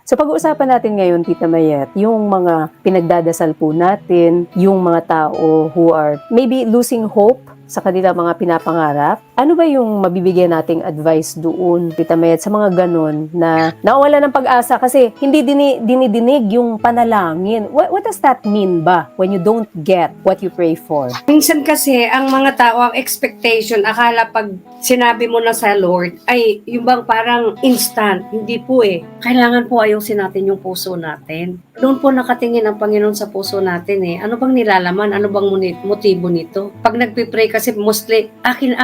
So pag-uusapan natin ngayon, Tita Mayet, yung mga pinagdadasal po natin, yung mga tao who are maybe losing hope sa kanilang mga pinapangarap. Ano ba yung mabibigyan nating advice doon, Tita Mayet, sa mga ganun na nawala ng pag-asa kasi hindi dinidinig yung panalangin? What does that mean ba when you don't get what you pray for? Minsan kasi, ang mga tao, ang expectation, akala pag sinabi mo na sa Lord, ay yung bang parang instant. Hindi po eh. Kailangan po ayusin natin yung puso natin. Doon po nakatingin ang Panginoon sa puso natin eh. Ano bang nilalaman? Ano bang motibo nito? Pag nagpipray kasi mostly, akin.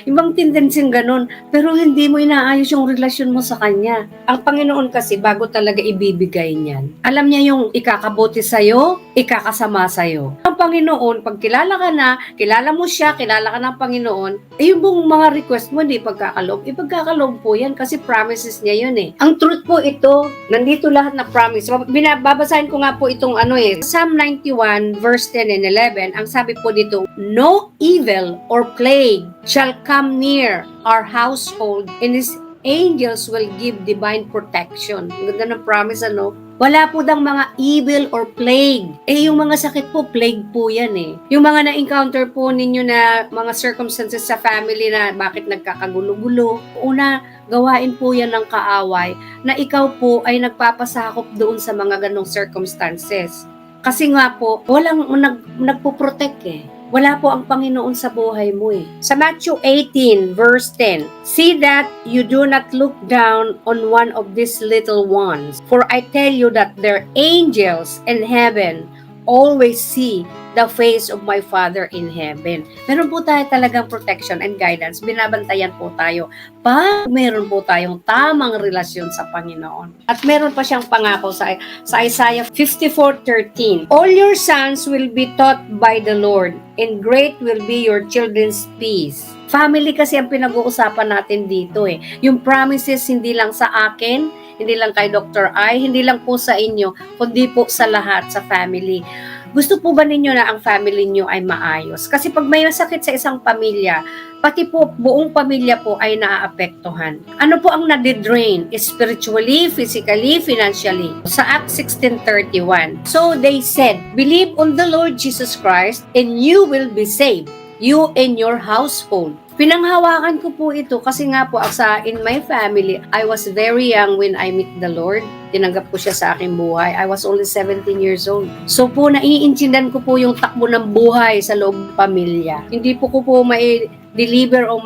Yung bang tendency ganun. Pero hindi mo inaayos yung relasyon mo sa Kanya. Ang Panginoon kasi, bago talaga ibibigay niyan, alam niya yung ikakabuti sa'yo, ikakasama sa'yo. Ang Panginoon, pag kilala ka na, kilala mo siya, kilala ka ng Panginoon, yung buong mga request mo, hindi pagkakaloob. Ipagkakaloob po yan kasi promises niya yun eh. Ang truth po ito, nandito lahat na promise. Babasahin ko nga po itong Psalm 91 verse 10 and 11. Ang sabi po dito, no evil or plague shall come near our household, and His angels will give divine protection. Ang ganda ng promise, Wala po dang mga evil or plague. Yung mga sakit po, plague po yan eh. Yung mga na-encounter po ninyo na mga circumstances sa family na bakit nagkakagulo-gulo. Una, gawain po yan ng kaaway na ikaw po ay nagpapasakop doon sa mga ganong circumstances. Kasi nga po, walang nagpo-protect eh. Wala po ang Panginoon sa buhay mo eh. Sa Matthew 18 verse 10, see that you do not look down on one of these little ones, for I tell you that their angels in heaven always see the face of my Father in heaven. Meron po tayo talagang protection and guidance. Binabantayan po tayo pag meron po tayong tamang relasyon sa Panginoon. At meron pa siyang pangako sa Isaiah 54:13. All your sons will be taught by the Lord, and great will be your children's peace. Family kasi ang pinag-uusapan natin dito eh. Yung promises hindi lang sa akin, hindi lang kay Dr. I, hindi lang po sa inyo, kundi po sa lahat, sa family. Gusto po ba ninyo na ang family nyo ay maayos? Kasi pag may masakit sa isang pamilya, pati po buong pamilya po ay naaapektuhan. Ano po ang nadidrain? Spiritually, physically, financially. Sa Acts 16:31. So they said, believe on the Lord Jesus Christ and you will be saved, you and your household. Pinanghawakan ko po ito kasi nga po in my family, I was very young when I met the Lord. Tinanggap ko siya sa aking buhay. I was only 17 years old. So naiintindihan ko po yung takbo ng buhay sa loob ng pamilya. Hindi po ko mai-deliver o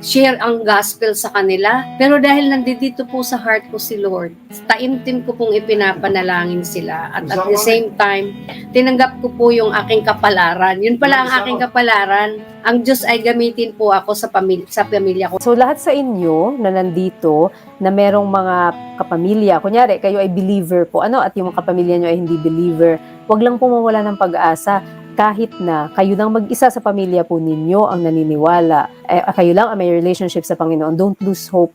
share ang gospel sa kanila. Pero dahil nandito po sa heart ko si Lord, taimtim ko pong ipinapanalangin sila. At the same time, tinanggap ko po yung aking kapalaran. Yun pala ang aking kapalaran. Ang Diyos ay gamitin po ako sa pamilya ko. So lahat sa inyo na nandito, na merong mga kapamilya, kunyari kayo ay believer po, at yung kapamilya nyo ay hindi believer, wag lang po mawala ng pag-asa. Kahit na kayo lang mag-isa sa pamilya po ninyo ang naniniwala, kayo lang ang may relationship sa Panginoon, don't lose hope.